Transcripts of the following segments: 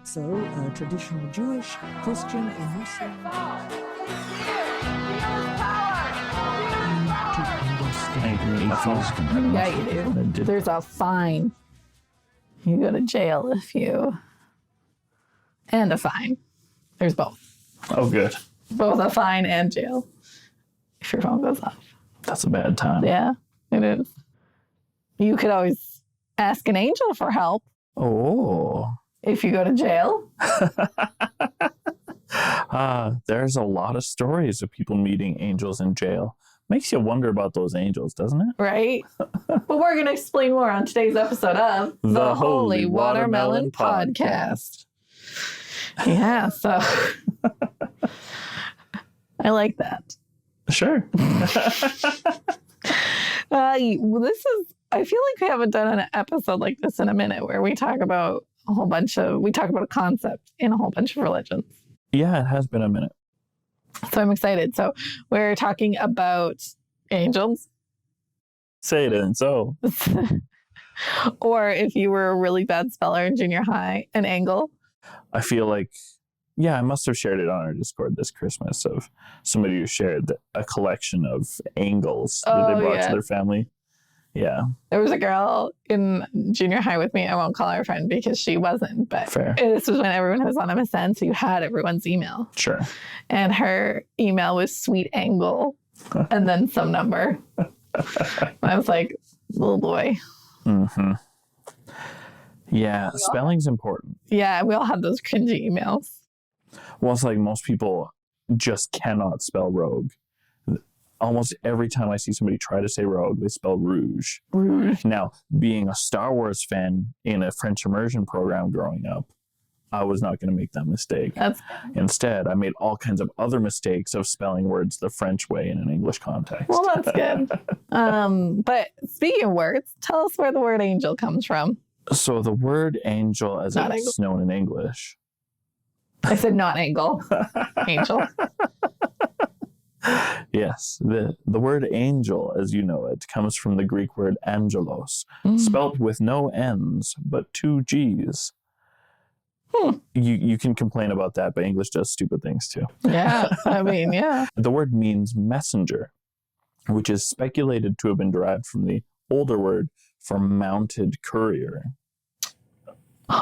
So, traditional Jewish, Christian, and Muslim. Yeah, you do. There's a fine. You go to jail if you... And a fine. There's both. Oh, good. Both a fine and jail if your phone goes off. That's a bad time. Yeah, it is. You could always ask an angel for help. Oh. If you go to jail. There's a lot of stories of people meeting angels in jail. Makes you wonder about those angels, doesn't it? Right. But we're going to explain more on today's episode of The Holy Watermelon Podcast. Yeah, so I like that. Sure. I feel like we haven't done an episode like this in a minute where we talk about a concept in a whole bunch of religions. Yeah, it has been a minute. So I'm excited. So we're talking about angels. Say it and so. Or if you were a really bad speller in junior high, an angle. I feel like, I must have shared it on our Discord this Christmas of somebody who shared a collection of angles that they brought to their family. Yeah. There was a girl in junior high with me. I won't call her a friend because she wasn't, but fair. This was when everyone was on MSN, so you had everyone's email. Sure. And her email was sweet angle and then some number. I was like, little boy. Mm-hmm. Yeah, spelling's important. Yeah, we all had those cringy emails. Well, it's like most people just cannot spell rogue. Almost every time I see somebody try to say rogue, they spell rouge. Rouge. Now, being a Star Wars fan in a French immersion program growing up, I was not going to make that mistake. Instead, I made all kinds of other mistakes of spelling words the French way in an English context. Well, that's good. But speaking of words, tell us where the word angel comes from. So the word angel, as it's known in English. I said not angle. Angel. Yes. The word angel, as you know it, comes from the Greek word angelos, spelt with no N's, but 2 G's. You can complain about that, but English does stupid things too. Yeah, I mean, yeah. The word means messenger, which is speculated to have been derived from the older word for mounted courier,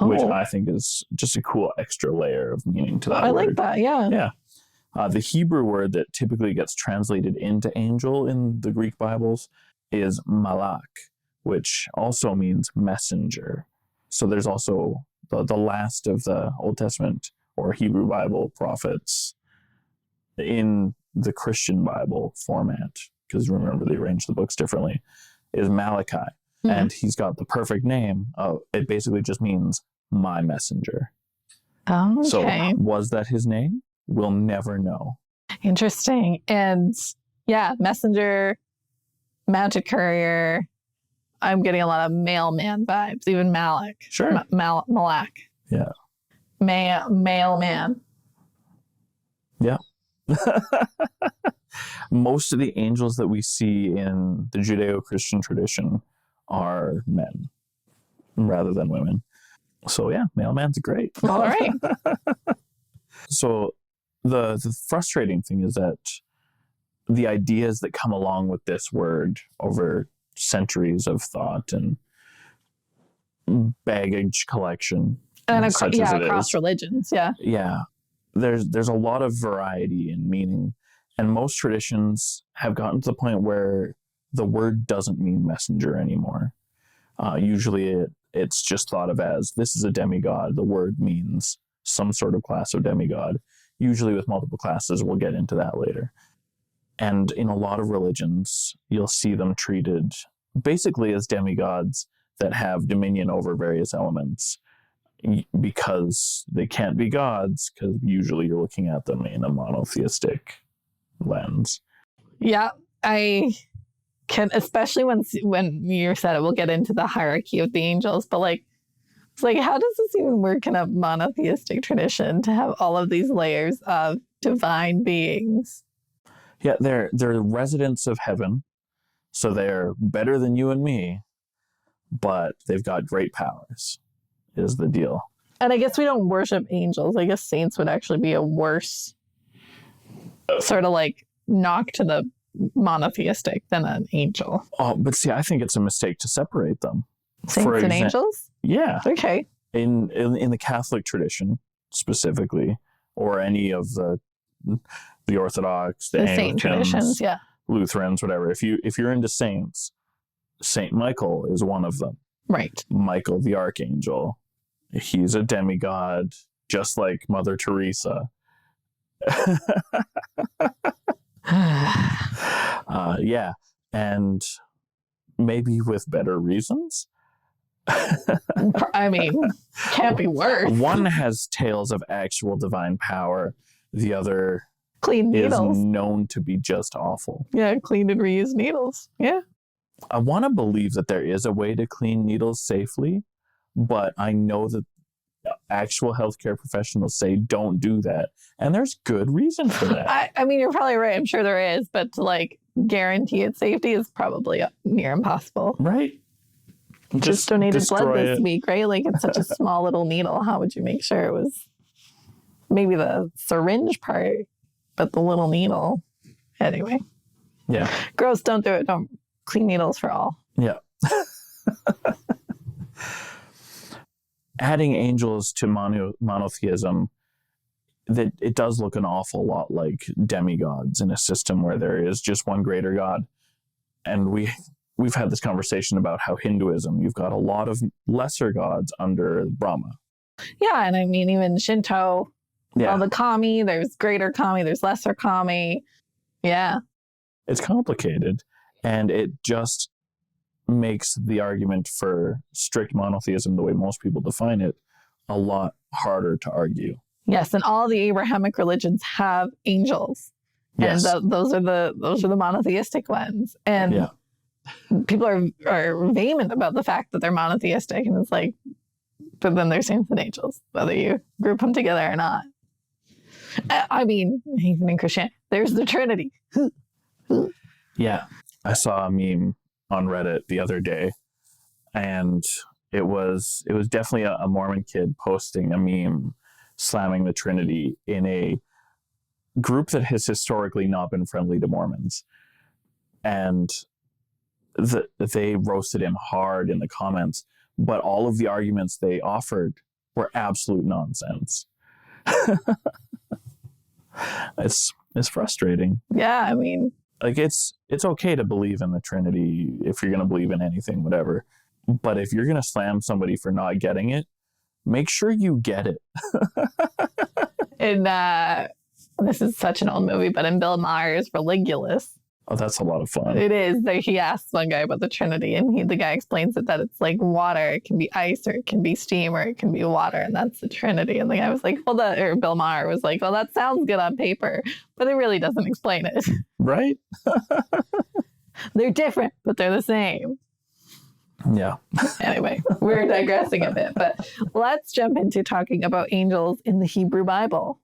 which I think is just a cool extra layer of meaning to that word. I like that, yeah. Yeah. The Hebrew word that typically gets translated into angel in the Greek Bibles is Malak, which also means messenger. So there's also the last of the Old Testament or Hebrew Bible prophets in the Christian Bible format, because remember they arrange the books differently, is Malachi. And he's got the perfect name. It basically just means my messenger. Okay. So was that his name? We'll never know. Interesting. And yeah, messenger, mounted courier. I'm getting a lot of mailman vibes, even Malak. Sure. Malak. Yeah. Mailman. Yeah. Most of the angels that we see in the Judeo-Christian tradition are men rather than women. So yeah, mailman's great. All right. So the frustrating thing is that the ideas that come along with this word over centuries of thought and baggage collection and across religions. Yeah, there's a lot of variety in meaning, and most traditions have gotten to the point where the word doesn't mean messenger anymore. Usually it's just thought of as, this is a demigod. The word means some sort of class of demigod, usually with multiple classes. We'll get into that later. And in a lot of religions, you'll see them treated basically as demigods that have dominion over various elements, because they can't be gods, because usually you're looking at them in a monotheistic lens. Yeah, I can, especially when you said it, we'll get into the hierarchy of the angels, but it's like, how does this even work in a monotheistic tradition to have all of these layers of divine beings? Yeah, they're residents of heaven, so they're better than you and me, but they've got great powers, is the deal. And I guess we don't worship angels. I guess saints would actually be a worse sort of like knock to the monotheistic than an angel. Oh, but see, I think it's a mistake to separate them. Saints and angels? Yeah. Okay. In the Catholic tradition specifically, or any of the Orthodox, the saint traditions, yeah. Lutherans, whatever. If you're into saints, Saint Michael is one of them. Right. Michael the archangel. He's a demigod, just like Mother Teresa. Yeah, and maybe with better reasons. I mean, can't be worse. One has tales of actual divine power. The other clean needles is known to be just awful. Yeah, clean and reused needles. Yeah. I want to believe that there is a way to clean needles safely, but I know that actual healthcare professionals say don't do that. And there's good reason for that. I mean, you're probably right. I'm sure there is, but to like guarantee its safety is probably near impossible. Right. Just donated blood this week, right? Like it's such a small little needle. How would you make sure it was maybe the syringe part, but the little needle? Anyway. Yeah. Gross, don't do it. Don't clean needles for all. Yeah. Adding angels to monotheism, that it does look an awful lot like demigods in a system where there is just one greater god. And we've had this conversation about how Hinduism, you've got a lot of lesser gods under Brahma. Yeah, and I mean, even Shinto, all the kami, there's greater kami, there's lesser kami. Yeah. It's complicated, and it just makes the argument for strict monotheism, the way most people define it, a lot harder to argue. Yes, and all the Abrahamic religions have angels. Yes. And those are the monotheistic ones. And people are vehement about the fact that they're monotheistic, and it's like, but then they're saints and angels, whether you group them together or not. I mean, even in Christianity, there's the Trinity. Yeah. I saw a meme on Reddit the other day, and it was definitely a Mormon kid posting a meme slamming the Trinity in a group that has historically not been friendly to Mormons. And they roasted him hard in the comments, but all of the arguments they offered were absolute nonsense. It's frustrating. Yeah, I mean, like it's okay to believe in the Trinity if you're going to believe in anything, whatever. But if you're going to slam somebody for not getting it, make sure you get it. In this is such an old movie, but in Bill Maher's Religulous. Oh, that's a lot of fun. It is. He asks one guy about the Trinity, and the guy explains it that it's like water. It can be ice, or it can be steam, or it can be water, and that's the Trinity. And the guy was like, or Bill Maher was like, well, that sounds good on paper, but it really doesn't explain it. Right? They're different, but they're the same. Yeah. Anyway, we're digressing a bit, but let's jump into talking about angels in the Hebrew Bible.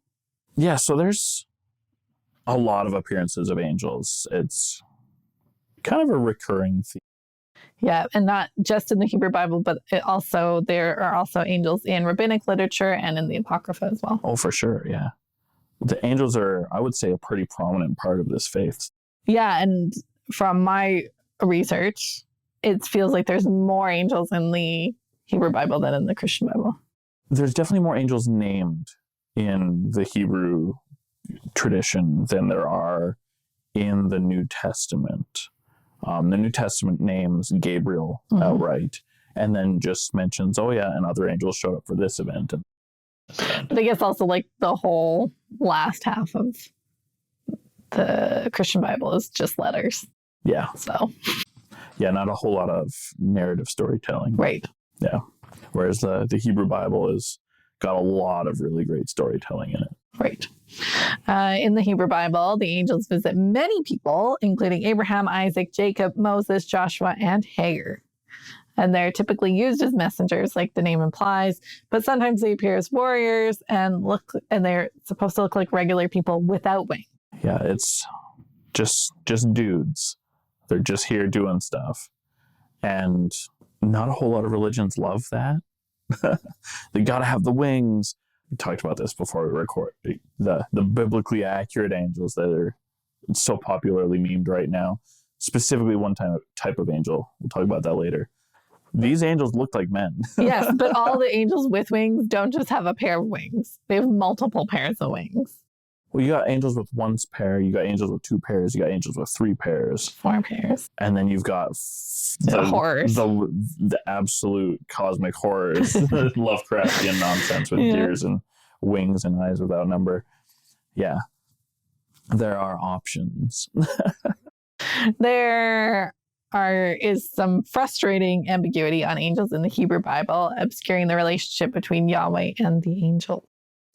Yeah, so there's a lot of appearances of angels. It's kind of a recurring theme. Yeah, and not just in the Hebrew Bible, but there are also angels in rabbinic literature and in the Apocrypha as well. Oh, for sure, yeah. The angels are, I would say, a pretty prominent part of this faith. Yeah, and from my research, it feels like there's more angels in the Hebrew Bible than in the Christian Bible. There's definitely more angels named in the Hebrew tradition than there are in the New Testament. The New Testament names Gabriel outright, and then just mentions, oh yeah, and other angels showed up for this event. But I guess also like the whole last half of the Christian Bible is just letters. Yeah. So. Yeah, not a whole lot of narrative storytelling. Right. Yeah. Whereas the Hebrew Bible has got a lot of really great storytelling in it. Right. In the Hebrew Bible, the angels visit many people, including Abraham, Isaac, Jacob, Moses, Joshua, and Hagar. And they're typically used as messengers, like the name implies, but sometimes they appear as warriors and they're supposed to look like regular people without wings. Yeah, it's just dudes. They're just here doing stuff. And not a whole lot of religions love that. They got to have the wings. We talked about this before we record. The biblically accurate angels that are so popularly memed right now. Specifically one type of angel. We'll talk about that later. These angels look like men. Yes, but all the angels with wings don't just have a pair of wings. They have multiple pairs of wings. Well, you got angels with one pair, you got angels with 2 pairs, you got angels with 3 pairs. 4 pairs. And then you've got the horrors. The absolute cosmic horrors. Lovecraftian nonsense with ears and wings and eyes without number. Yeah. There are options. There is some frustrating ambiguity on angels in the Hebrew Bible, obscuring the relationship between Yahweh and the angel.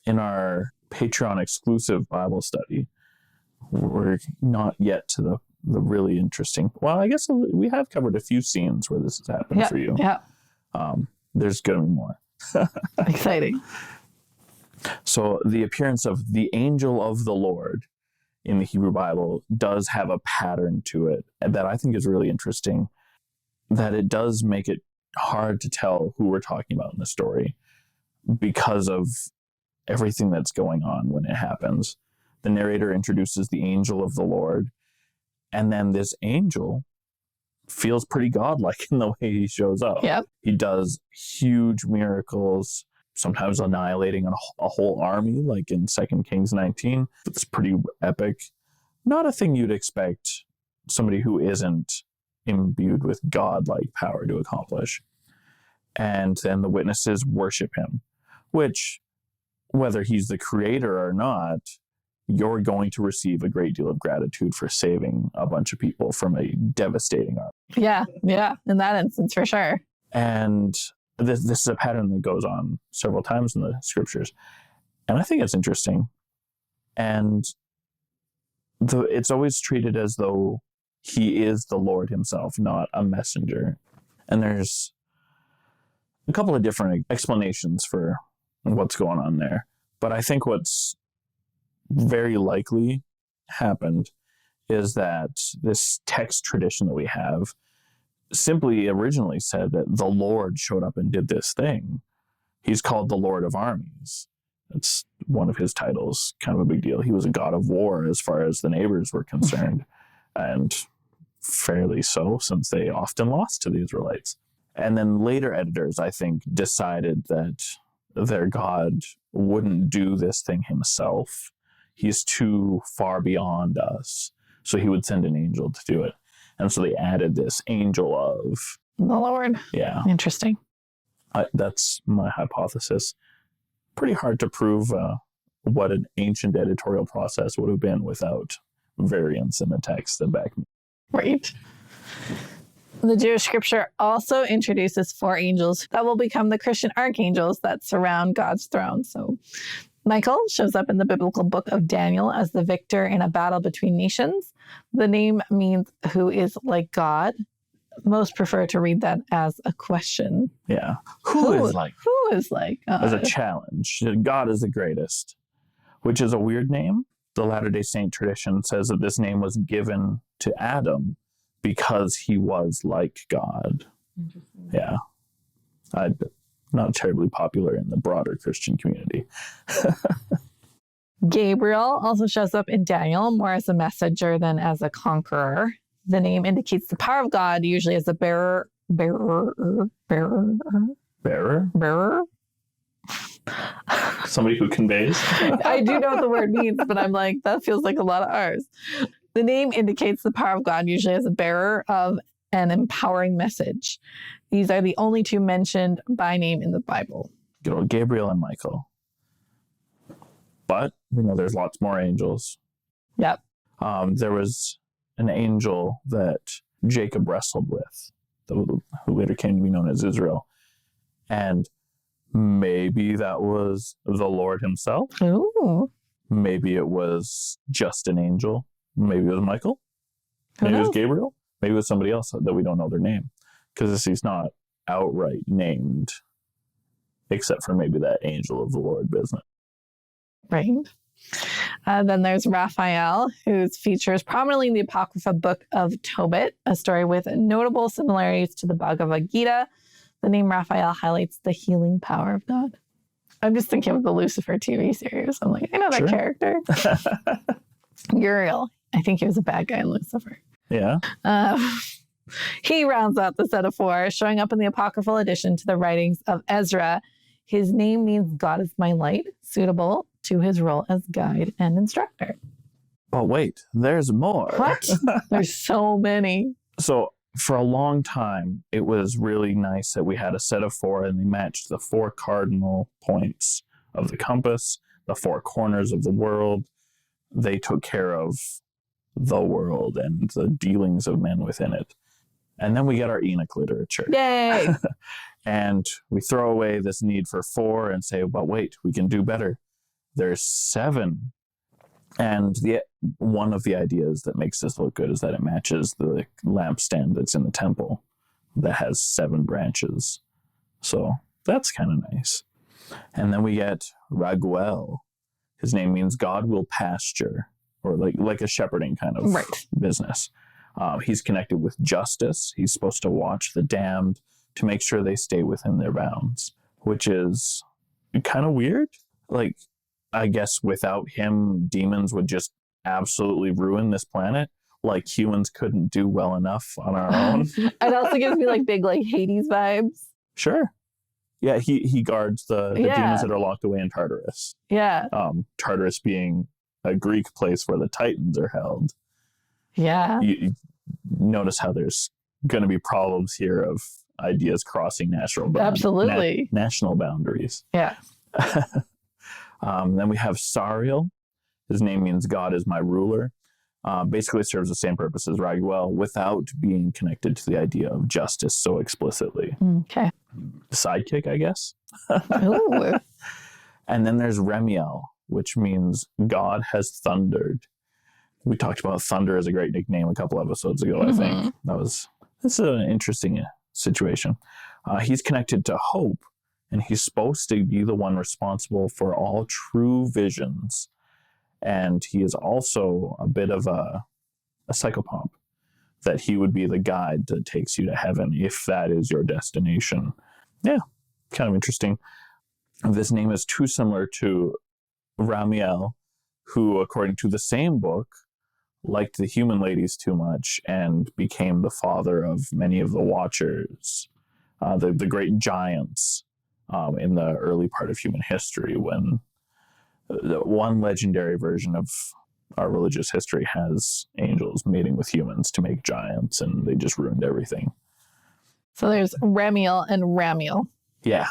In our Patreon exclusive Bible study, we're not yet to the really interesting. Well, I guess we have covered a few scenes where this has happened for you. Yeah. There's going to be more. Exciting. So the appearance of the angel of the Lord in the Hebrew Bible does have a pattern to it that I think is really interesting, that it does make it hard to tell who we're talking about in the story because of everything that's going on when it happens. The narrator introduces the angel of the Lord, and then this angel feels pretty godlike in the way he shows up. Yep. He does huge miracles, sometimes annihilating a whole army, like in 2 Kings 19. It's pretty epic. Not a thing you'd expect somebody who isn't imbued with godlike power to accomplish. And then the witnesses worship him, which, whether he's the creator or not, you're going to receive a great deal of gratitude for saving a bunch of people from a devastating army. Yeah, in that instance, for sure. And this is a pattern that goes on several times in the scriptures. And I think it's interesting. And it's always treated as though he is the Lord himself, not a messenger. And there's a couple of different explanations for what's going on there. But I think what's very likely happened is that this text tradition that we have simply originally said that the Lord showed up and did this thing. He's called the Lord of Armies. That's one of his titles, kind of a big deal. He was a god of war as far as the neighbors were concerned, and fairly so, since they often lost to the Israelites. And then later editors, I think, decided that their God wouldn't do this thing himself. He's too far beyond us, so he would send an angel to do it. And so they added this angel of the Lord. Yeah. Interesting. That's my hypothesis. Pretty hard to prove what an ancient editorial process would have been without variants in the text that back me. Right. The Jewish scripture also introduces 4 angels that will become the Christian archangels that surround God's throne. So Michael shows up in the biblical book of Daniel as the victor in a battle between nations. The name means who is like God. Most prefer to read that as a question. Yeah. Who is like God? As a challenge. God is the greatest, which is a weird name. The Latter-day Saint tradition says that this name was given to Adam because he was like God. Interesting. Yeah. Not terribly popular in the broader Christian community. Gabriel also shows up in Daniel more as a messenger than as a conqueror. The name indicates the power of God, usually as a bearer. Somebody who conveys. I do know what the word means, but I'm like, that feels like a lot of R's. The name indicates the power of God, usually as a bearer of an empowering message. These are the only 2 mentioned by name in the Bible. Good old Gabriel and Michael. But we know there's lots more angels. Yep. There was an angel that Jacob wrestled with, who later came to be known as Israel. And maybe that was the Lord himself. Ooh. Maybe it was just an angel. Maybe it was Michael. Maybe it was Gabriel. Maybe it was somebody else that we don't know their name. Because he's not outright named, except for maybe that angel of the Lord business. Right. Then there's Raphael, whose features prominently in the Apocrypha book of Tobit, a story with notable similarities to the Bhagavad Gita. The name Raphael highlights the healing power of God. I'm just thinking of the Lucifer TV series. I'm like, I know that Sure. character. Uriel. I think he was a bad guy in Lucifer. Yeah. He rounds out the set of 4, showing up in the apocryphal edition to the writings of Ezra. His name means God is my light, suitable to his role as guide and instructor. But wait, there's more. What? There's so many. So for a long time, it was really nice that we had a set of 4 and they matched the 4 cardinal points of the compass, the 4 corners of the world. They took care of the world and the dealings of men within it. And then we get our Enoch literature. Yay! And we throw away this need for 4 and say, but wait, we can do better. There's 7. And one of the ideas that makes this look good is that it matches the lampstand that's in the temple that has 7 branches. So that's kind of nice. And then we get Raguel. His name means God will pasture, or like a shepherding kind of business. He's connected with justice. He's supposed to watch the damned to make sure they stay within their bounds, which is kind of weird. Like, I guess without him, demons would just absolutely ruin this planet. Like humans couldn't do well enough on our own. It also gives me like big like Hades vibes. Sure. Yeah, he guards the demons that are locked away in Tartarus. Yeah. Tartarus being a Greek place where the Titans are held. Yeah. You notice how there's going to be problems here of ideas crossing national boundaries. Yeah. Then we have Sariel. His name means God is my ruler. Basically serves the same purpose as Raguel without being connected to the idea of justice so explicitly. Okay. Sidekick, I guess. Ooh. And then there's Remiel, which means God has thundered. We talked about thunder as a great nickname a couple episodes ago, I think. This is an interesting situation. He's connected to hope, and he's supposed to be the one responsible for all true visions. And he is also a bit of a psychopomp, that he would be the guide that takes you to heaven if that is your destination. Yeah, kind of interesting. This name is too similar to Remiel, who, according to the same book, liked the human ladies too much and became the father of many of the Watchers, the great giants in the early part of human history, when the one legendary version of our religious history has angels mating with humans to make giants, and they just ruined everything. So there's Remiel and Ramiel. Yeah.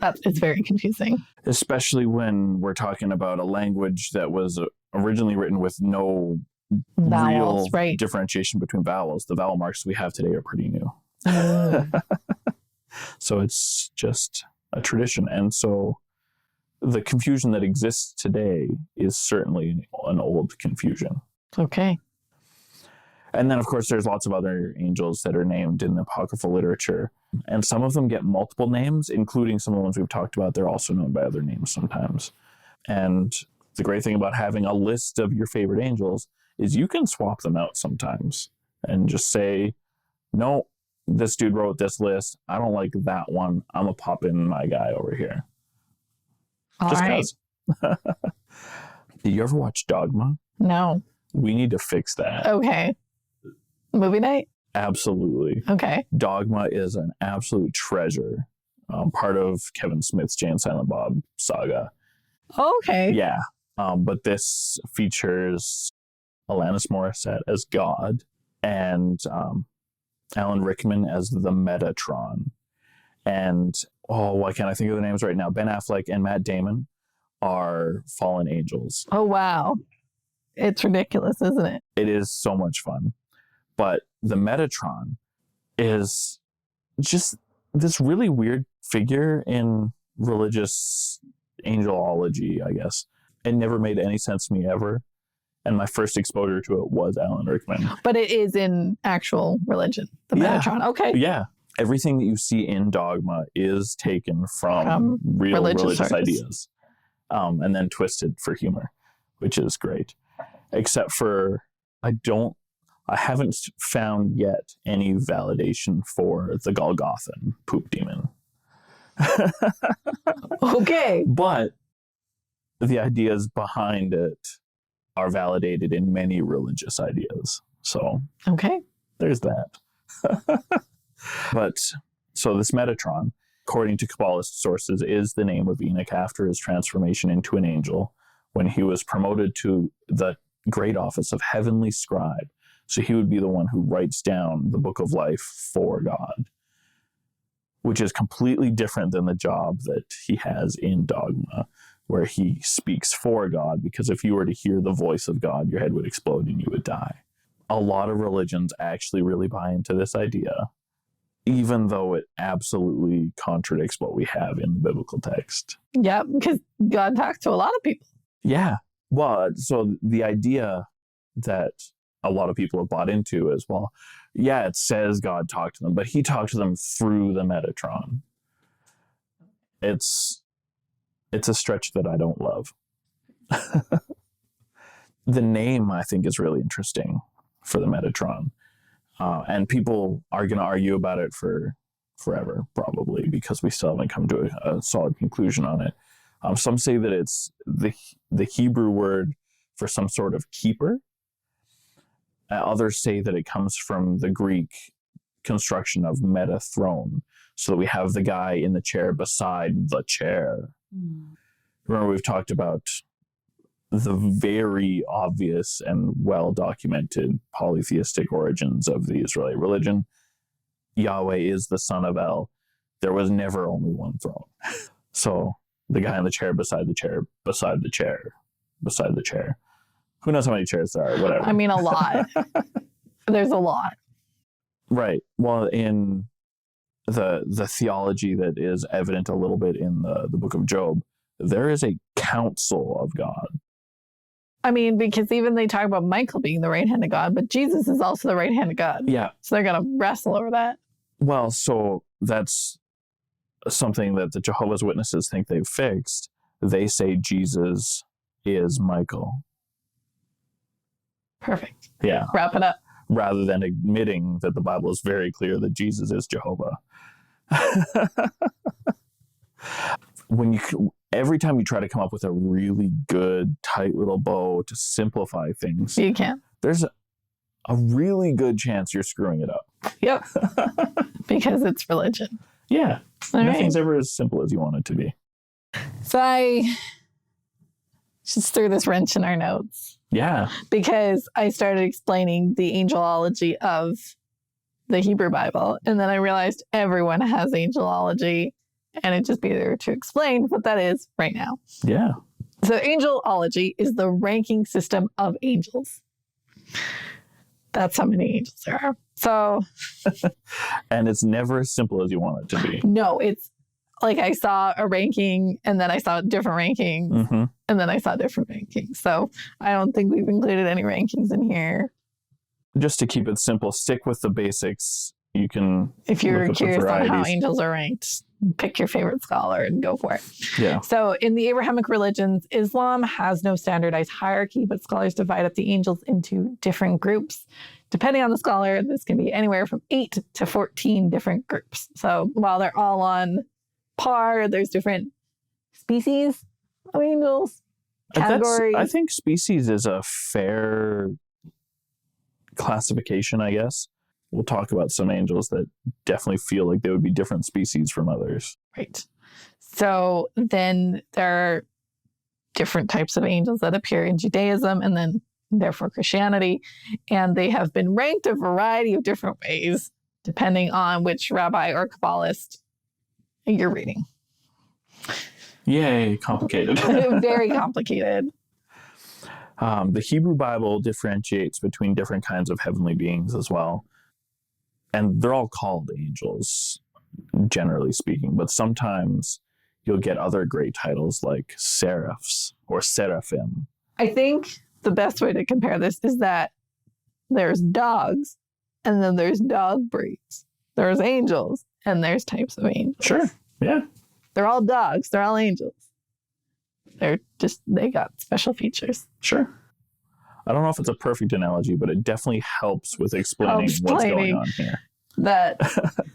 It's very confusing. Especially when we're talking about a language that was originally written with no Vowels, real differentiation between vowels. The vowel marks we have today are pretty new. So it's just a tradition. And so the confusion that exists today is certainly an old confusion. Okay. And then, of course, there's lots of other angels that are named in the apocryphal literature. And some of them get multiple names, including some of the ones we've talked about. They're also known by other names sometimes. And the great thing about having a list of your favorite angels is you can swap them out sometimes and just say, no, this dude wrote this list. I don't like that one. I'm going to pop in my guy over here. All just right. because. Did you ever watch Dogma? No. We need to fix that. Okay. Movie night? Absolutely. Okay. Dogma is an absolute treasure. Part of Kevin Smith's Jay and Silent Bob saga. Okay. Yeah. But this features Alanis Morissette as God and Alan Rickman as the Metatron. And, why can't I think of the names right now? Ben Affleck and Matt Damon are fallen angels. Oh, wow. It's ridiculous, isn't it? It is so much fun. But the Metatron is just this really weird figure in religious angelology, I guess. It never made any sense to me ever. And my first exposure to it was Alan Rickman. But it is in actual religion, the Metatron. Okay. Yeah. Everything that you see in Dogma is taken from real religious ideas. And then twisted for humor, which is great. Except for, I don't I haven't found yet any validation for the Golgothan poop demon. Okay. But the ideas behind it are validated in many religious ideas. So Okay. there's that. But so this Metatron, according to Kabbalist sources, is the name of Enoch after his transformation into an angel when he was promoted to the great office of heavenly scribe. So he would be the one who writes down the book of life for God, which is completely different than the job that he has in Dogma, where he speaks for God, because if you were to hear the voice of God, your head would explode and you would die. A lot of religions actually really buy into this idea, even though it absolutely contradicts what we have in the biblical text. Yeah, because God talks to a lot of people. Yeah. Well, so the idea that a lot of people have bought into is, well, yeah, it says God talked to them, but he talked to them through the Metatron. It's a stretch that I don't love. The name, I think, is really interesting for the Metatron. And people are going to argue about it for forever, probably, because we still haven't come to a solid conclusion on it. Some say that it's the Hebrew word for some sort of keeper. Others say that it comes from the Greek construction of Metatron. So that we have the guy in the chair beside the chair. Remember, we've talked about the very obvious and well-documented polytheistic origins of the Israeli religion. Yahweh is the son of El. There was never only one throne. So the guy in the chair beside the chair, beside the chair, beside the chair. Who knows how many chairs there are, whatever. I mean, a lot. There's a lot. Right. Well, in the theology that is evident a little bit in the book of Job, there is a council of God. I mean, because even they talk about Michael being the right hand of God, but Jesus is also the right hand of God. Yeah. So they're going to wrestle over that. Well, so that's something that the Jehovah's Witnesses think they've fixed. They say Jesus is Michael. Perfect. Yeah. Wrap it up. Rather than admitting that the Bible is very clear that Jesus is Jehovah. Every time you try to come up with a really good, tight little bow to simplify things, you can. There's a really good chance you're screwing it up. Yep. Because it's religion. Yeah. All Nothing's right. ever as simple as you want it to be. So I just threw this wrench in our notes. Yeah. Because I started explaining the angelology of the Hebrew Bible. And then I realized everyone has angelology. And it'd just be there to explain what that is right now. Yeah. So angelology is the ranking system of angels. That's how many angels there are. So. And it's never as simple as you want it to be. No, it's like I saw a ranking and then I saw different rankings and then I saw different rankings. So I don't think we've included any rankings in here. Just to keep it simple, stick with the basics. You can, if you're curious on how angels are ranked, pick your favorite scholar and go for it. Yeah. So in the Abrahamic religions, Islam has no standardized hierarchy, but scholars divide up the angels into different groups. Depending on the scholar, this can be anywhere from 8 to 14 different groups. So while they're all on par, there's different species of angels, categories. I think species is a fair classification, I guess. We'll talk about some angels that definitely feel like they would be different species from others. Right. So then there are different types of angels that appear in Judaism and then therefore Christianity. And they have been ranked a variety of different ways, depending on which rabbi or Kabbalist you're reading. Yay, complicated. Very complicated. The Hebrew Bible differentiates between different kinds of heavenly beings as well. And they're all called angels, generally speaking. But sometimes you'll get other great titles like seraphs or seraphim. I think the best way to compare this is that there's dogs and then there's dog breeds. There's angels and there's types of angels. Sure. Yeah. They're all dogs. They're all angels. They got special features. Sure. I don't know if it's a perfect analogy, but it definitely helps with explaining what's going on here. That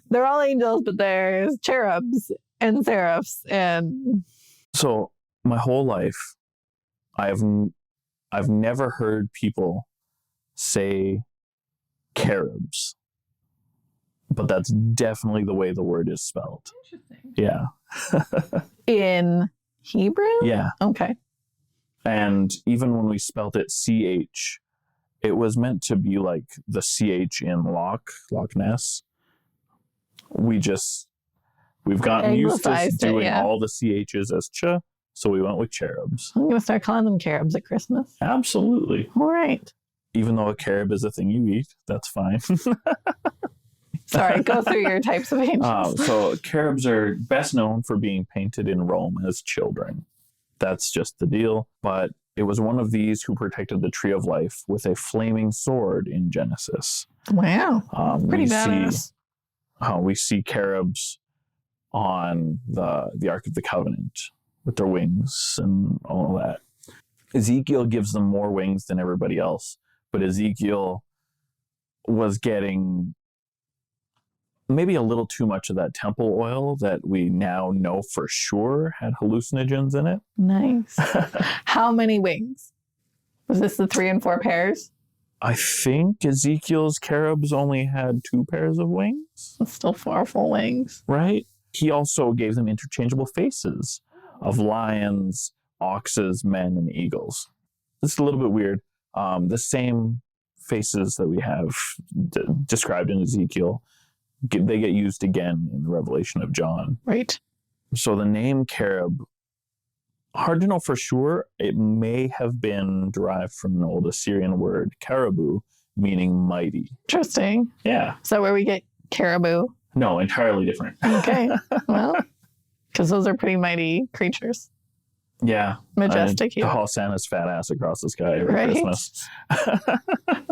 they're all angels, but there's cherubs and seraphs, and so my whole life, I've never heard people say cherubs, but that's definitely the way the word is spelled. Interesting. Yeah. In Hebrew? Yeah. Okay. And even when we spelt it CH, it was meant to be like the CH in Loch Ness. We've gotten used to doing all the CHs as ch, so we went with cherubs. I'm going to start calling them cherubs at Christmas. Absolutely. All right. Even though a cherub is a thing you eat, that's fine. Sorry, go through your types of angels. So cherubs are best known for being painted in Rome as children. That's just the deal. But it was one of these who protected the tree of life with a flaming sword in Genesis. Wow. Pretty badass. We see cherubs on the Ark of the Covenant with their wings and all of that. Ezekiel gives them more wings than everybody else, but Ezekiel was getting maybe a little too much of that temple oil that we now know for sure had hallucinogens in it. Nice. How many wings? Was this the 3 and 4 pairs? I think Ezekiel's cherubs only had 2 pairs of wings. That's still 4 full wings. Right? He also gave them interchangeable faces of lions, oxes, men, and eagles. This is a little bit weird. The same faces that we have described in Ezekiel, they get used again in the Revelation of John. Right. So the name cherub, hard to know for sure. It may have been derived from an old Assyrian word, caribou, meaning mighty. Interesting. Yeah. Is that where we get caribou? No, entirely different. Okay. Well, because those are pretty mighty creatures. Yeah. Majestic. To haul Santa's fat ass across the sky every Christmas.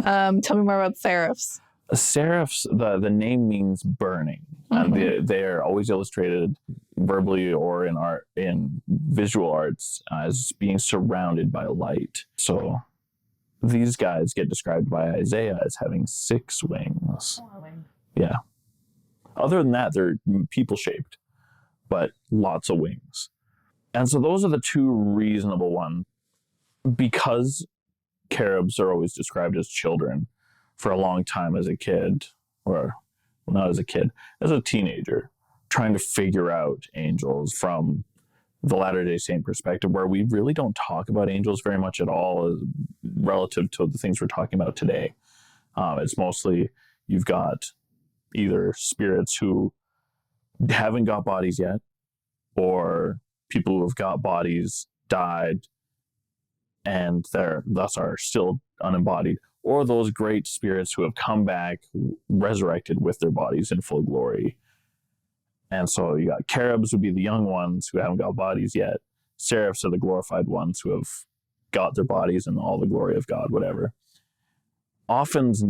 Tell me more about seraphs. Seraphs, the name means burning. Mm-hmm. And they're always illustrated verbally or in visual arts as being surrounded by light. So these guys get described by Isaiah as having 6 wings. Yeah. Other than that, they're people-shaped, but lots of wings. And so those are the 2 reasonable ones. Because cherubs are always described as children for a long time as a kid, or well, not as a kid, as a teenager, trying to figure out angels from the Latter-day Saint perspective, where we really don't talk about angels very much at all relative to the things we're talking about today. It's mostly you've got either spirits who haven't got bodies yet, or people who have got bodies, died, and thus are still unembodied, or those great spirits who have come back, resurrected with their bodies in full glory. And so you got cherubs would be the young ones who haven't got bodies yet. Seraphs are the glorified ones who have got their bodies in all the glory of God, whatever. Ophans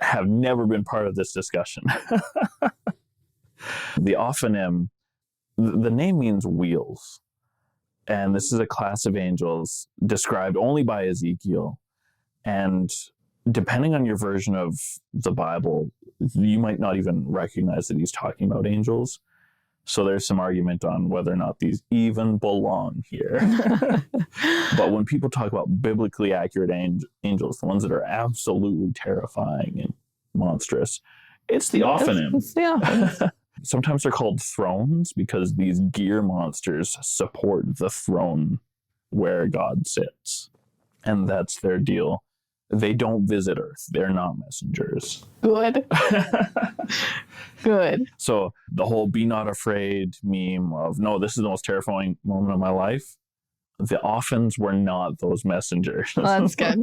have never been part of this discussion. The Ophanim, the name means wheels. And this is a class of angels described only by Ezekiel. And depending on your version of the Bible, you might not even recognize that he's talking about angels. So there's some argument on whether or not these even belong here. But when people talk about biblically accurate angels, the ones that are absolutely terrifying and monstrous, it's the Ophanim. It's the Ophanim. Sometimes they're called thrones because these gear monsters support the throne where God sits. And that's their deal. They don't visit Earth. They're not messengers. Good. Good. So the whole be not afraid meme of, no, this is the most terrifying moment of my life. The Ophans were not those messengers. Well, that's good.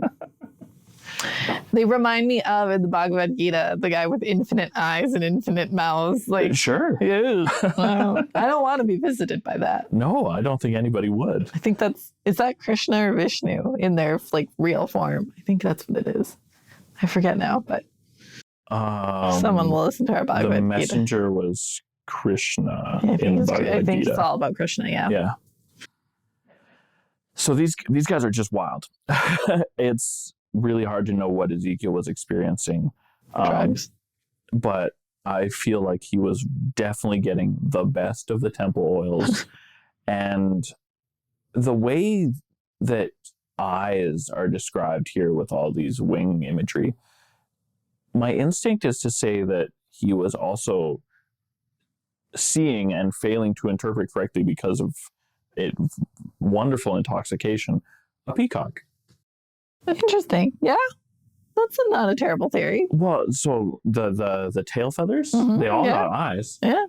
They remind me of, in the Bhagavad Gita, the guy with infinite eyes and infinite mouths. Like, sure. Ew. I don't want to be visited by that. No, I don't think anybody would. I think is that Krishna or Vishnu in their like real form? I think that's what it is. I forget now, but someone will listen to our Bhagavad Gita. The messenger was Krishna in Bhagavad Gita. I think it's all about Krishna, yeah. Yeah. So these guys are just wild. It's really hard to know what Ezekiel was experiencing. Drugs. But I feel like he was definitely getting the best of the temple oils. And the way that eyes are described here with all these wing imagery, my instinct is to say that he was also seeing and failing to interpret correctly because of it, wonderful intoxication, a peacock. Interesting. Yeah. That's not a terrible theory. Well, so the tail feathers, they all got eyes. Yeah.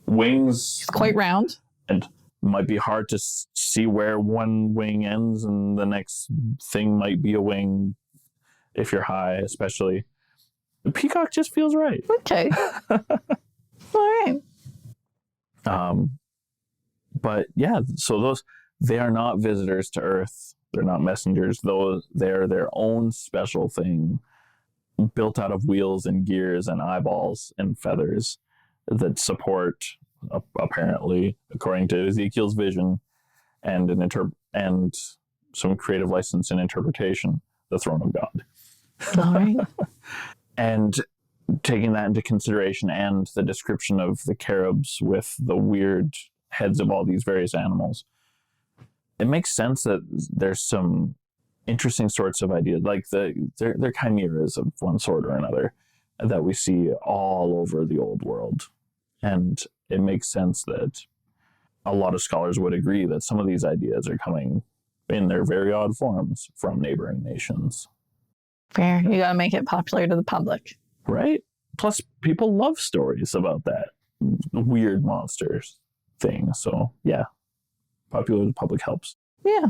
Wings. It's quite round. And might be hard to see where one wing ends and the next thing might be a wing if you're high, especially. The peacock just feels right. Okay. All right. But yeah, so they are not visitors to Earth. They're not messengers. They're their own special thing, built out of wheels and gears and eyeballs and feathers that support, apparently, according to Ezekiel's vision, and some creative license and interpretation, the throne of God. All right. And taking that into consideration and the description of the cherubs with the weird heads of all these various animals, it makes sense that there's some interesting sorts of ideas, like they're chimeras of one sort or another that we see all over the old world. And it makes sense that a lot of scholars would agree that some of these ideas are coming in their very odd forms from neighboring nations. Fair. You got to make it popular to the public. Right? Plus, people love stories about that weird monsters thing. So, yeah, popular to the public helps. Yeah.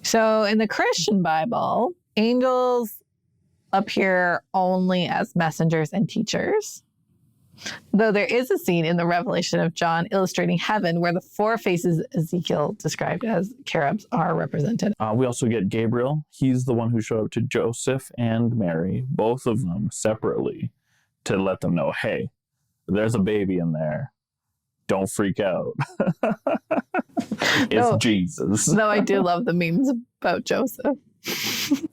So, in the Christian Bible, angels appear only as messengers and teachers. Though there is a scene in the Revelation of John illustrating heaven where the four faces Ezekiel described as cherubs are represented. We also get Gabriel. He's the one who showed up to Joseph and Mary, both of them separately, to let them know, hey, there's a baby in there. Don't freak out. It's Jesus. Though I do love the memes about Joseph.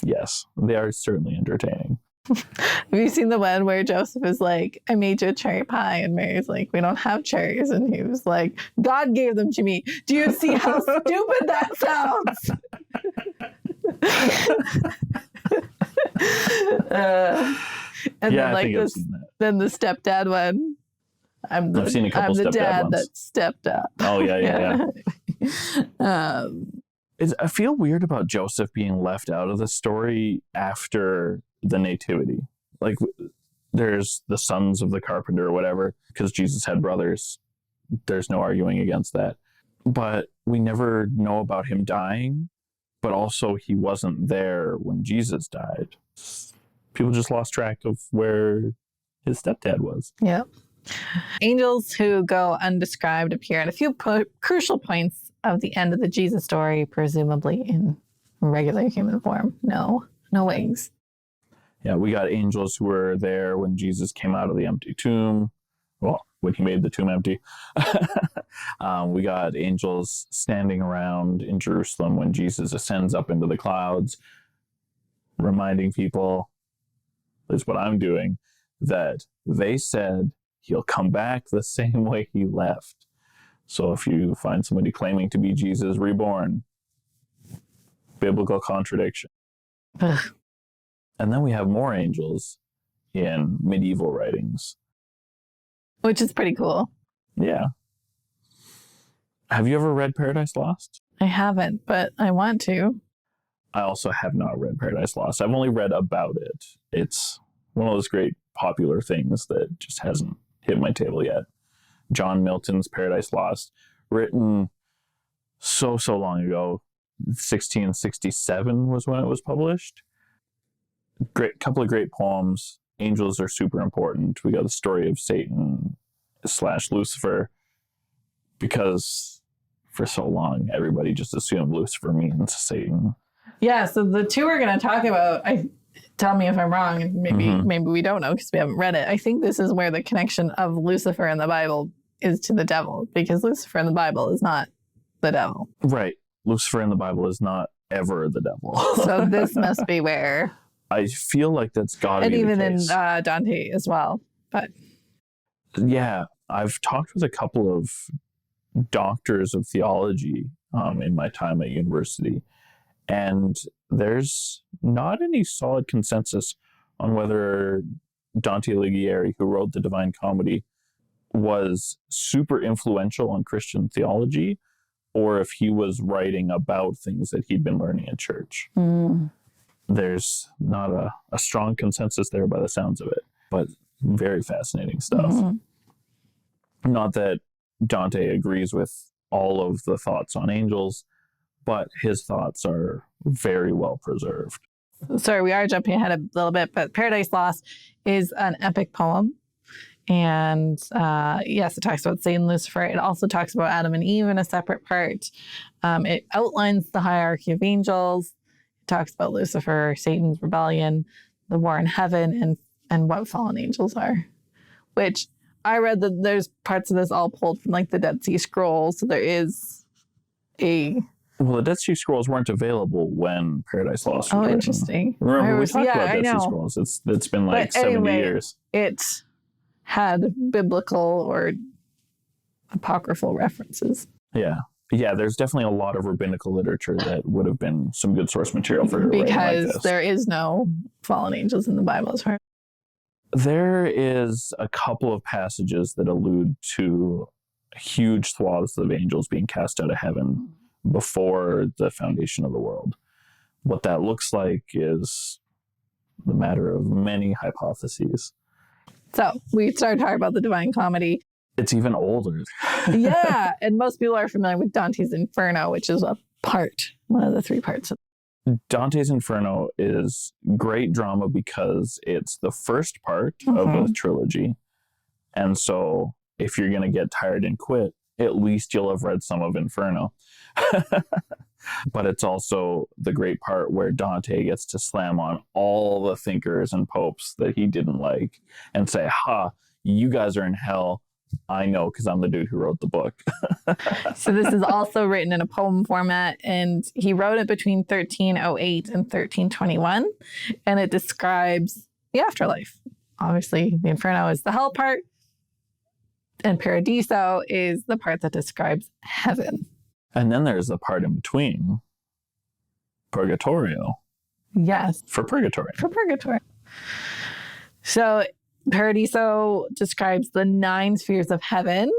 Yes, they are certainly entertaining. Have you seen the one where Joseph is like, I made you a cherry pie, and Mary's like, we don't have cherries, and he was like, God gave them to me. Do you see how stupid that sounds? And Yeah, then I think I've seen that. Then the stepdad one. I've seen a couple I'm the stepdad dad ones. that stepped up. Oh, yeah. Um, I feel weird about Joseph being left out of the story after the nativity. Like, there's the sons of the carpenter or whatever, because Jesus had brothers. There's no arguing against that. But we never know about him dying, but also he wasn't there when Jesus died. People just lost track of where his stepdad was. Yeah. Angels who go undescribed appear at a few crucial points of the end of the Jesus story, presumably in regular human form. No wings. Yeah, we got angels who were there when Jesus came out of the empty tomb. Well, when he made the tomb empty. We got angels standing around in Jerusalem when Jesus ascends up into the clouds, reminding people, that's what I'm doing, that they said he'll come back the same way he left. So if you find somebody claiming to be Jesus reborn, biblical contradiction. Ugh. And then we have more angels in medieval writings. Which is pretty cool. Yeah. Have you ever read Paradise Lost? I haven't, but I want to. I also have not read Paradise Lost. I've only read about it. It's one of those great popular things that just hasn't hit my table yet. John Milton's Paradise Lost, written so long ago. 1667 was when it was published. Couple of great poems. Angels are super important. We got the story of Satan / Lucifer, because for so long everybody just assumed Lucifer means Satan. Yeah, so the two we're going to talk about, tell me if I'm wrong, and maybe we don't know because we haven't read it. I think this is where the connection of Lucifer in the Bible is to the devil, because Lucifer in the Bible is not the devil. Right. Lucifer in the Bible is not ever the devil. So this must be where. I feel like that's got to And be even the in case. Dante as well. But Yeah, I've talked with a couple of doctors of theology in my time at university, and there's not any solid consensus on whether Dante Alighieri, who wrote the Divine Comedy, was super influential on Christian theology, or if he was writing about things that he'd been learning in church. There's not a strong consensus there by the sounds of it, but very fascinating stuff. Not that Dante agrees with all of the thoughts on angels, but his thoughts are very well preserved. Sorry, we are jumping ahead a little bit, but Paradise Lost is an epic poem. And yes, it talks about Satan, Lucifer. It also talks about Adam and Eve in a separate part. It outlines the hierarchy of angels. It talks about Lucifer, Satan's rebellion, the war in heaven, and what fallen angels are. Which I read that there's parts of this all pulled from like the Dead Sea Scrolls. So there is a... Well, the Dead Sea Scrolls weren't available when Paradise Lost was written. Interesting. Remember, we talked about Dead Sea Scrolls. It's been like 70 years. It had biblical or apocryphal references. Yeah. Yeah, there's definitely a lot of rabbinical literature that would have been some good source material for writing like this. There is no fallen angels in the Bible as far. There is a couple of passages that allude to huge swaths of angels being cast out of heaven before the foundation of the world. What that looks like is the matter of many hypotheses. So we started talking about the Divine Comedy. It's even older. Yeah, and most people are familiar with Dante's Inferno, which is one of the three parts. Dante's Inferno is great drama because it's the first part of a trilogy. And so if you're going to get tired and quit, at least you'll have read some of Inferno. But it's also the great part where Dante gets to slam on all the thinkers and popes that he didn't like and say, you guys are in hell. I know, because I'm the dude who wrote the book. So this is also written in a poem format, and he wrote it between 1308 and 1321, and it describes the afterlife. Obviously, the Inferno is the hell part, and Paradiso is the part that describes heaven. And then there's the part in between, Purgatorio. Yes. For Purgatory. So Paradiso describes the 9 spheres of heaven.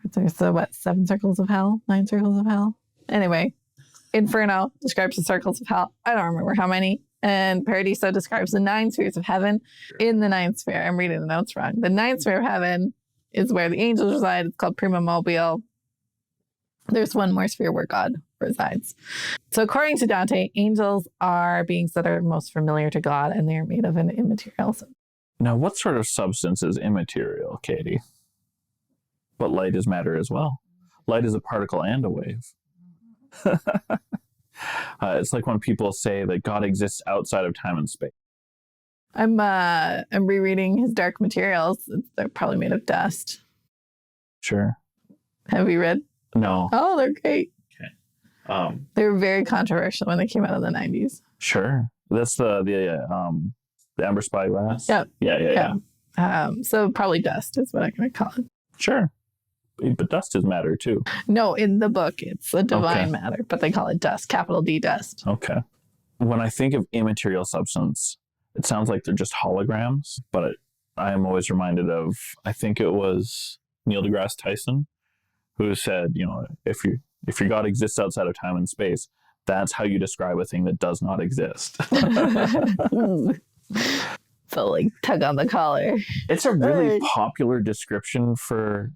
There's the, 7 circles of hell? 9 circles of hell? Anyway, Inferno describes the circles of hell. I don't remember how many. And Paradiso describes the 9 spheres of heaven. In the 9th sphere, I'm reading the notes wrong. The 9th sphere of heaven is where the angels reside. It's called Prima Mobile. There's one more sphere where God resides. So according to Dante, angels are beings that are most familiar to God, and they are made of an immaterial substance. Now, what sort of substance is immaterial, Katie? But light is matter as well. Light is a particle and a wave. It's like when people say that God exists outside of time and space. I'm rereading his Dark Materials. They're probably made of dust. Sure. Have you read? No. Oh, they're great. Okay. They were very controversial when they came out in the 90s. Sure. That's the amber spyglass. Yep. Yeah. So probably dust is what I'm going to call it. Sure. But dust is matter too. No, in the book, it's a divine matter, but they call it dust, capital D dust. Okay. When I think of immaterial substance, it sounds like they're just holograms, but I am always reminded of, I think it was Neil deGrasse Tyson, who said, if your God exists outside of time and space, that's how you describe a thing that does not exist. So like tug on the collar. It's a really popular description for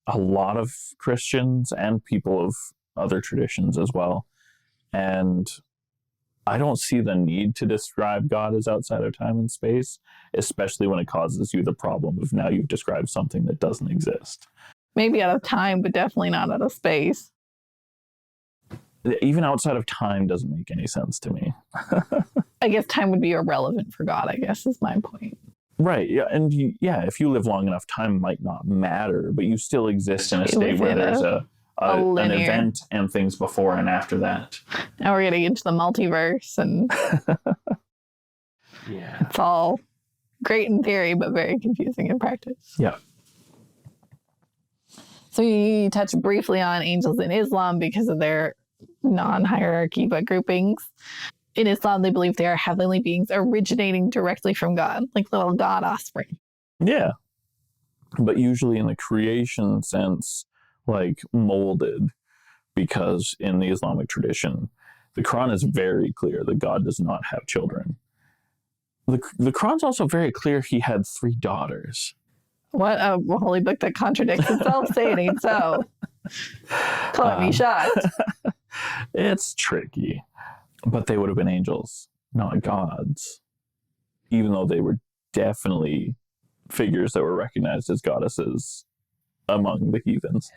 a lot of Christians and people of other traditions as well. And I don't see the need to describe God as outside of time and space, especially when it causes you the problem of now you've described something that doesn't exist. Maybe out of time, but definitely not out of space. Even outside of time doesn't make any sense to me. I guess time would be irrelevant for God, I guess is my point. Right. Yeah. And if you live long enough, time might not matter, but you still exist in a state where there's a an linear event and things before and after that. Now we're getting into the multiverse, and Yeah. it's all great in theory, but very confusing in practice. Yeah. So you touch briefly on angels in Islam because of their non-hierarchy but groupings. In Islam, they believe they are heavenly beings originating directly from God, like little God offspring. Yeah. But usually in the creation sense, like molded, because in the Islamic tradition, the Quran is very clear that God does not have children. The Quran's also very clear he had 3 daughters. What a holy book that contradicts itself. Say it ain't so. Call me shocked. It's tricky. But they would have been angels, not gods. Even though they were definitely figures that were recognized as goddesses among the heathens.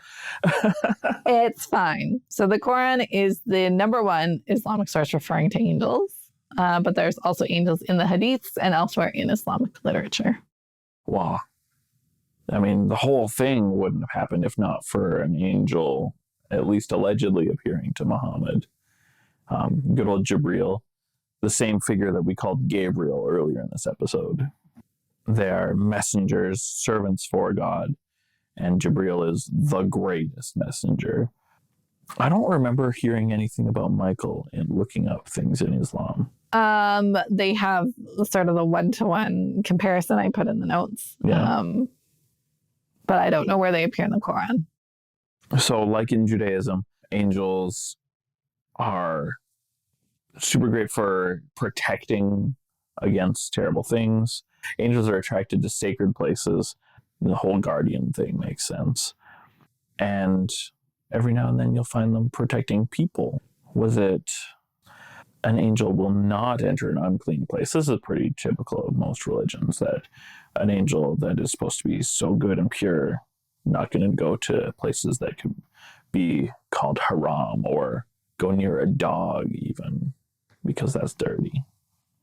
It's fine. So the Quran is the number one Islamic source referring to angels. But there's also angels in the hadiths and elsewhere in Islamic literature. Wow. I mean, the whole thing wouldn't have happened if not for an angel, at least allegedly appearing to Muhammad. Good old Gabriel, the same figure that we called Gabriel earlier in this episode. They are messengers, servants for God, and Gabriel is the greatest messenger. I don't remember hearing anything about Michael in looking up things in Islam. They have sort of the one-to-one comparison I put in the notes. Yeah. But I don't know where they appear in the Quran. So, like in Judaism, angels are super great for protecting against terrible things. Angels are attracted to sacred places. The whole guardian thing makes sense. And every now and then you'll find them protecting people. Was it an angel will not enter an unclean place? This is pretty typical of most religions, that an angel that is supposed to be so good and pure, not going to go to places that could be called haram, or go near a dog even, because that's dirty.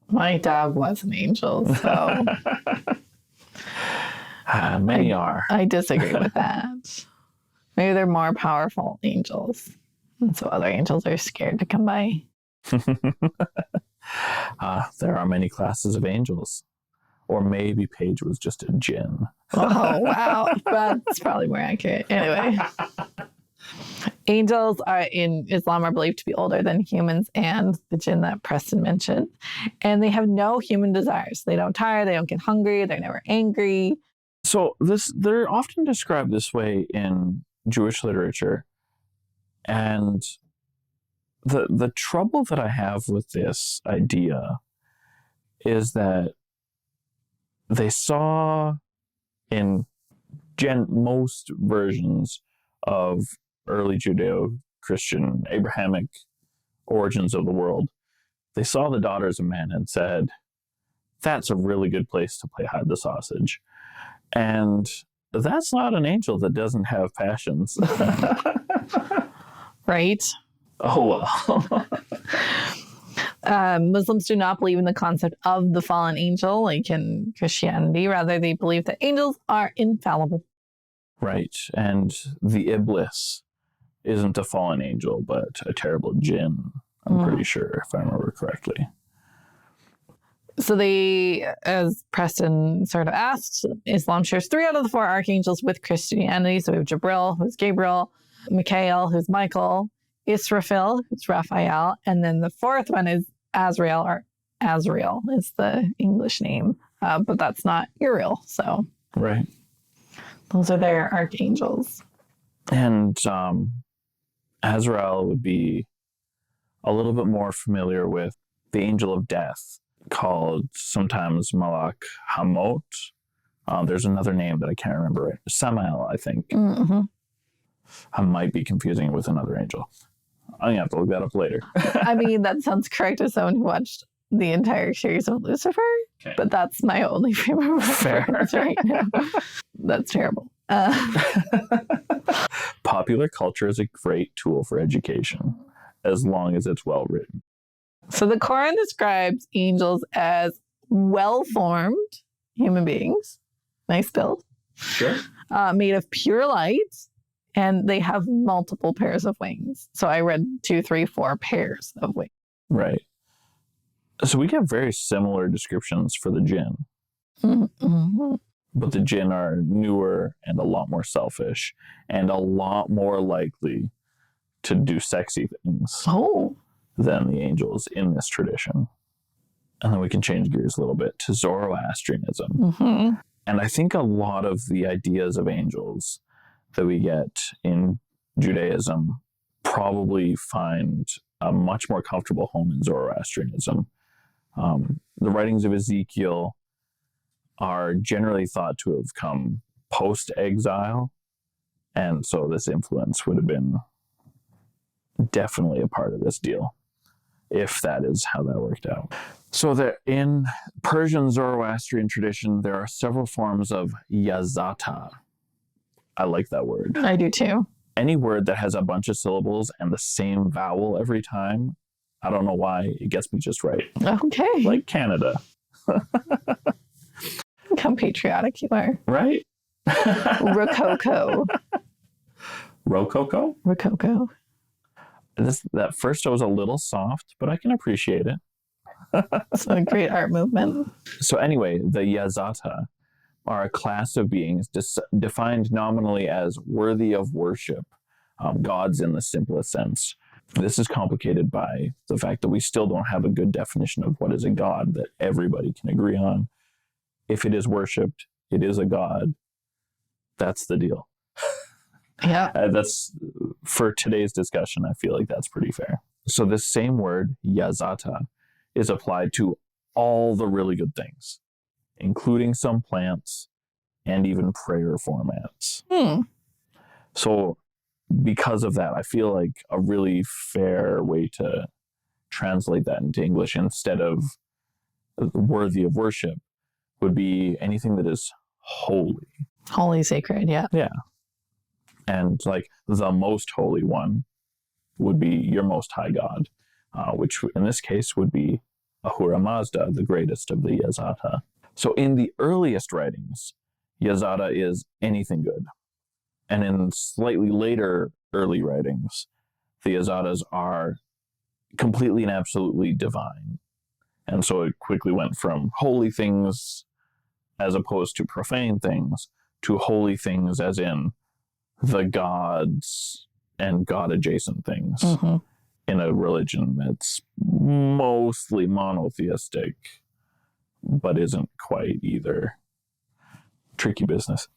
My dog was an angel, so many are. I disagree with that. Maybe they're more powerful angels, and so other angels are scared to come by. There are many classes of angels. Or maybe Paige was just a jinn. Oh, wow. That's probably more accurate. Anyway. Angels are in Islam are believed to be older than humans and the jinn that Preston mentioned. And they have no human desires. They don't tire. They don't get hungry. They're never angry. So they're often described this way in Jewish literature. And the trouble that I have with this idea is that they saw in most versions of early Judeo-Christian Abrahamic origins of the world, they saw the daughters of men and said, that's a really good place to play hide the sausage. And that's not an angel that doesn't have passions. Right? Oh, well. Muslims do not believe in the concept of the fallen angel like in Christianity. Rather, they believe that angels are infallible. Right. And the Iblis isn't a fallen angel, but a terrible jinn, I'm pretty sure, if I remember correctly. So they, as Preston sort of asked, Islam shares 3 out of the 4 archangels with Christianity. So we have Jibril, who's Gabriel, Michael, who's Michael, Israfil, who's Raphael, and then the 4th one is Azrael, or Azrael is the English name, but that's not Uriel. So right, those are their archangels. And Azrael would be a little bit more familiar with the angel of death, called sometimes Malak Hamot. There's another name that I can't remember right. Samael, I think. Mm-hmm. I might be confusing it with another angel. I'm going to have to look that up later. I mean, that sounds correct as someone who watched the entire series of Lucifer, okay, but that's my only frame of reference right now. That's terrible. Popular culture is a great tool for education, as long as it's well written. So the Quran describes angels as well-formed human beings, nice build, sure, made of pure light, and they have multiple pairs of wings. So I read 2, 3, 4 pairs of wings. Right. So we get very similar descriptions for the jinn. Mm-hmm. But the jinn are newer and a lot more selfish and a lot more likely to do sexy things than the angels in this tradition. And then we can change gears a little bit to Zoroastrianism. Mm-hmm. And I think a lot of the ideas of angels that we get in Judaism probably find a much more comfortable home in Zoroastrianism. The writings of Ezekiel are generally thought to have come post-exile, and so this influence would have been definitely a part of this deal, if that is how that worked out. So there, in Persian Zoroastrian tradition, there are several forms of yazata. I like that word. I do too. Any word that has a bunch of syllables and the same vowel every time, I don't know why, it gets me just right. Okay. Like Canada. How patriotic you are. Right? Rococo. Rococo? Rococo. That first was a little soft, but I can appreciate it. It's a great art movement. So anyway, the yazata are a class of beings defined nominally as worthy of worship, gods in the simplest sense. This is complicated by the fact that we still don't have a good definition of what is a god that everybody can agree on. If it is worshipped, it is a god. That's the deal. Yeah. That's for today's discussion. I feel like that's pretty fair. So this same word, yazata, is applied to all the really good things, including some plants and even prayer formats. So because of that, I feel like a really fair way to translate that into English instead of worthy of worship would be anything that is holy. Holy, sacred, yeah. Yeah. And like the most holy one would be your most high God, which in this case would be Ahura Mazda, the greatest of the yazata. So in the earliest writings, yazata is anything good. And in slightly later early writings, the yazatas are completely and absolutely divine. And so it quickly went from holy things as opposed to profane things to holy things as in the gods and God-adjacent things in a religion that's mostly monotheistic, but isn't quite either. Tricky business.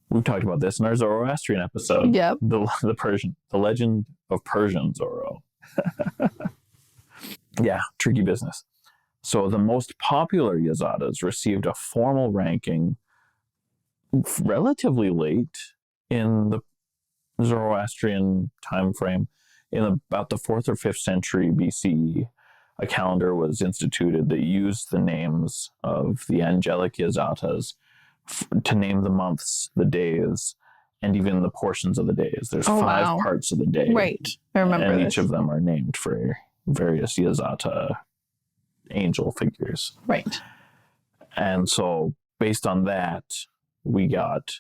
We've talked about this in our Zoroastrian episode. Yep. The legend of Persian Zorro. Yeah, tricky business. So the most popular yazatas received a formal ranking relatively late in the Zoroastrian time frame. In about the 4th or 5th century BCE, a calendar was instituted that used the names of the angelic yazatas to name the months, the days, and even the portions of the days. There's 5 parts of the day. Right. I remember and this. Each of them are named for various yazata angel figures. Right. And so based on that, we got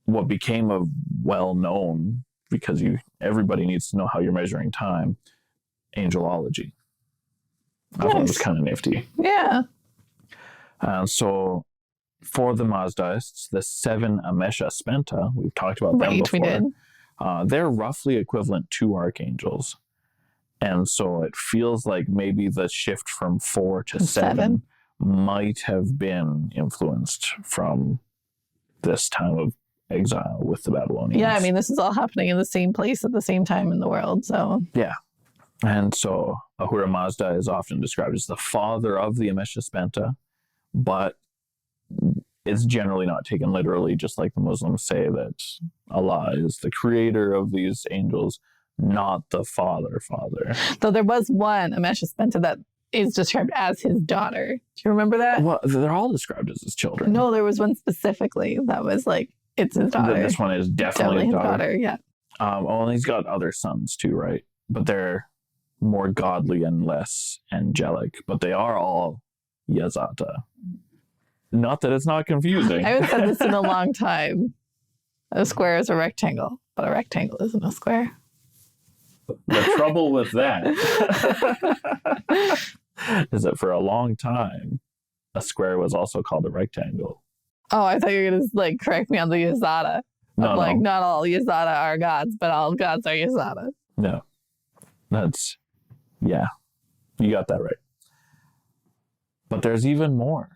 what became a well-known, because everybody needs to know how you're measuring time, angelology. I thought it was kind of nifty. Yeah. So for the Mazdaists, the 7 Amesha Spenta, we've talked about them before. We did. They're roughly equivalent to archangels. And so it feels like maybe the shift from 4 to 7 might have been influenced from this time of exile with the Babylonians. Yeah, I mean, this is all happening in the same place at the same time in the world, so. Yeah. And so Ahura Mazda is often described as the father of the Amesha Spenta, but it's generally not taken literally, just like the Muslims say that Allah is the creator of these angels, not the father. Though there was one, Amesha Spenta, that is described as his daughter. Do you remember that? Well, they're all described as his children. No, there was one specifically that was like, it's his daughter. This one is definitely his daughter. Yeah. And he's got other sons too, right? But they're more godly and less angelic. But they are all yazata. Not that it's not confusing. I haven't said this in a long time. A square is a rectangle, but a rectangle isn't a square. The trouble with that is that for a long time, a square was also called a rectangle. Oh, I thought you were going to like correct me on the Yasada. No, Like, no. not all Yasada are gods, but all gods are Yasada. No. Yeah, you got that right. But there's even more.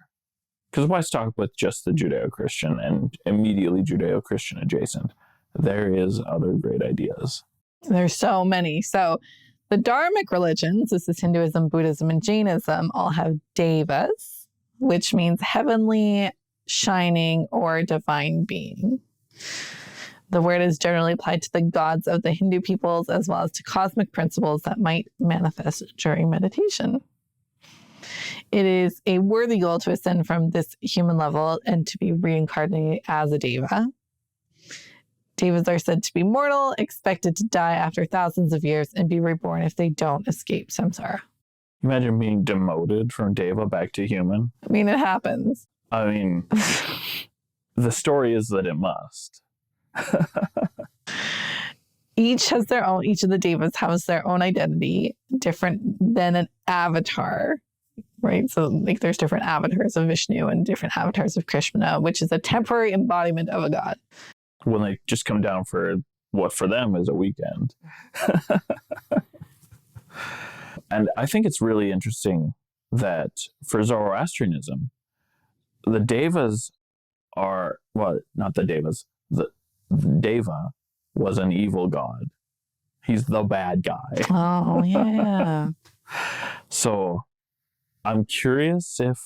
Because why start with just the Judeo-Christian and immediately Judeo-Christian adjacent? There is other great ideas. There's so many. So the Dharmic religions, this is Hinduism, Buddhism, and Jainism, all have devas, which means heavenly, shining, or divine being. The word is generally applied to the gods of the Hindu peoples as well as to cosmic principles that might manifest during meditation. It is a worthy goal to ascend from this human level and to be reincarnated as a deva. Devas are said to be mortal, expected to die after thousands of years, and be reborn if they don't escape samsara. Imagine being demoted from deva back to human. I mean, it happens. I mean, the story is that it must. Each of the devas has their own identity, different than an avatar, right? So like there's different avatars of Vishnu and different avatars of Krishna, which is a temporary embodiment of a god. When they just come down for what for them is a weekend. And I think it's really interesting that for Zoroastrianism, the devas are, well, not the devas, the deva was an evil god. He's the bad guy. Oh, yeah. So I'm curious if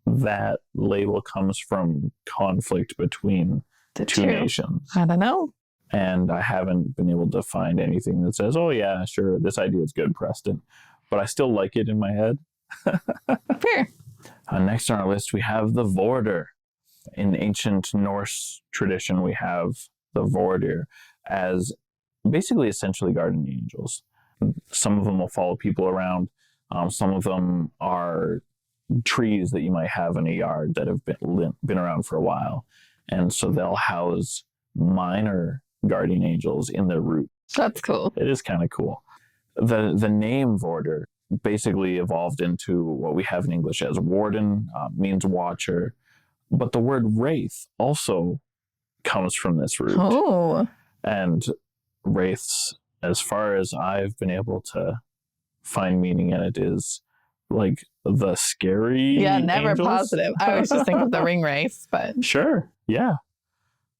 that label comes from conflict between the two nations. I don't know. And I haven't been able to find anything that says, oh yeah, sure, this idea is good, Preston. But I still like it in my head. Fair. Next on our list, we have the Vorder. In ancient Norse tradition, we have the Vorder as basically essentially guardian angels. Some of them will follow people around. Some of them are trees that you might have in a yard that have been around for a while. And so they'll house minor guardian angels in their root. That's cool. It is kind of cool. The name Vorder basically evolved into what we have in English as warden, means watcher. But the word wraith also comes from this root. Oh. And wraiths, as far as I've been able to find meaning in it, is like the scary never angels. Positive. I was just thinking of the ring race, but sure, yeah,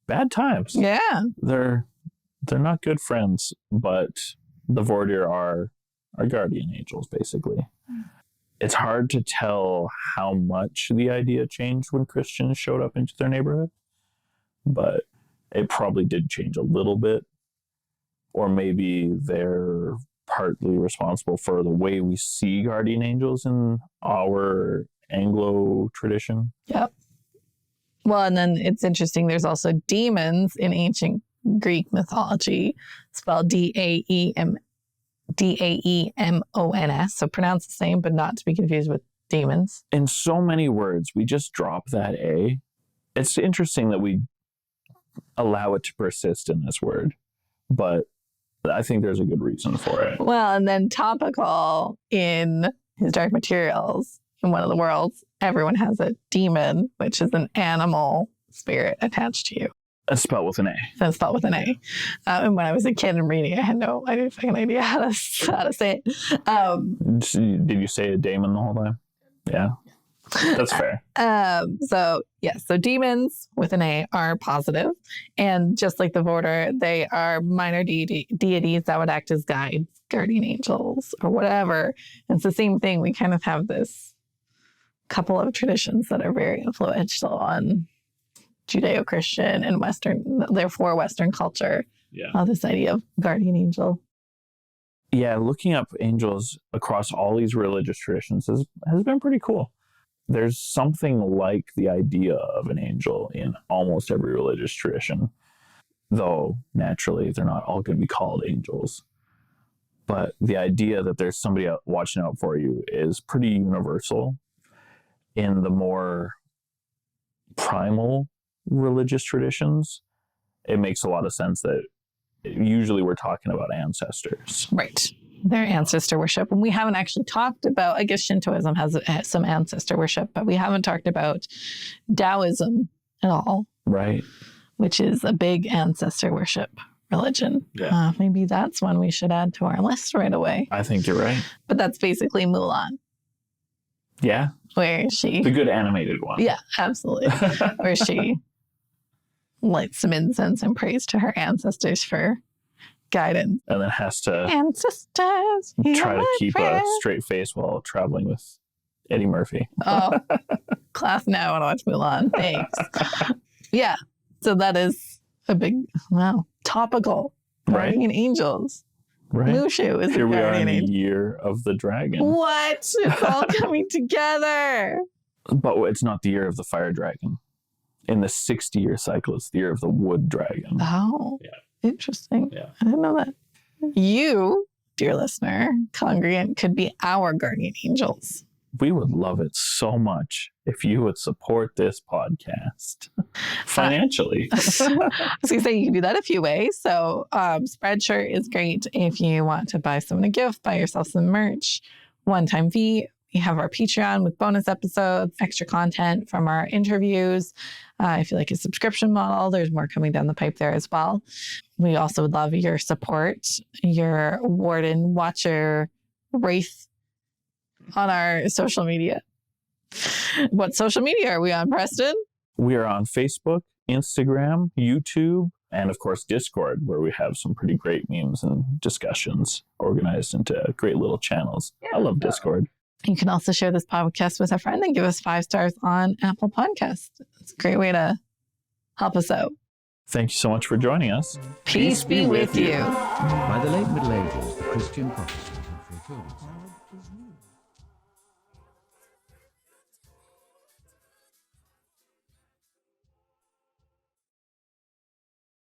bad times. Yeah, they're not good friends, but the Vorder are guardian angels basically. It's hard to tell how much the idea changed when Christians showed up into their neighborhood, but it probably did change a little bit, or maybe they're partly responsible for the way we see guardian angels in our Anglo tradition. Yep. Well, and then it's interesting. There's also demons in ancient Greek mythology, spelled Daemons. So pronounced the same, but not to be confused with demons. In so many words, we just drop that A. It's interesting that we allow it to persist in this word, but I think there's a good reason for it. Well, and then topical in his Dark Materials, in one of the worlds, everyone has a demon, which is an animal spirit attached to you. It's spelled with an A. It's spelled with an A. And when I was a kid and reading it, I had no fucking idea how to say it. Did you say a daemon the whole time? Yeah. That's fair. So demons with an A are positive. And just like the Vorder, they are minor deities that would act as guides, guardian angels, or whatever. And it's the same thing. We kind of have this couple of traditions that are very influential on Judeo-Christian and Western, therefore Western culture. Yeah. This idea of guardian angel. Yeah, looking up angels across all these religious traditions has been pretty cool. There's something like the idea of an angel in almost every religious tradition, though naturally they're not all going to be called angels. But the idea that there's somebody watching out for you is pretty universal in the more primal religious traditions. it makes a lot of sense that usually we're talking about ancestors. Right. Their ancestor worship. And we haven't actually talked about, I guess Shintoism has some ancestor worship, but we haven't talked about Taoism at all. Right. Which is a big ancestor worship religion. Yeah. Maybe that's one we should add to our list right away. I think you're right. But that's basically Mulan. Yeah. Where she... The good animated one. Yeah, absolutely. Where she lights some incense and prays to her ancestors for guidance. And then has to ancestors, try to keep a straight face while traveling with Eddie Murphy. Oh, class now. I want to watch Mulan. Thanks. Yeah. So that is a big, topical. Right. Guardian angels. Right. Mushu is Here a we are in guardian the angel. year of the dragon. What? It's all coming together. But it's not the year of the fire dragon. In the 60-year cycle, it's the year of the wood dragon. Oh, Yeah. Interesting. Yeah. I didn't know that. You, dear listener, congregant, could be our guardian angels. We would love it so much if you would support this podcast financially. I was going to say you can do that a few ways. So Spreadshirt is great if you want to buy someone a gift, buy yourself some merch, one-time fee. We have our Patreon with bonus episodes, extra content from our interviews. If you like a subscription model, there's more coming down the pipe there as well. We also would love your support, your warden, watcher, wraith on our social media. What social media are we on, Preston? We are on Facebook, Instagram, YouTube, and of course Discord, where we have some pretty great memes and discussions organized into great little channels. I love Discord. You can also share this podcast with a friend and give us 5 stars on Apple Podcasts. It's a great way to help us out. Thank you so much for joining us. Peace be with you. By the late Middle Ages, the Christian prophecy had fulfilled itself.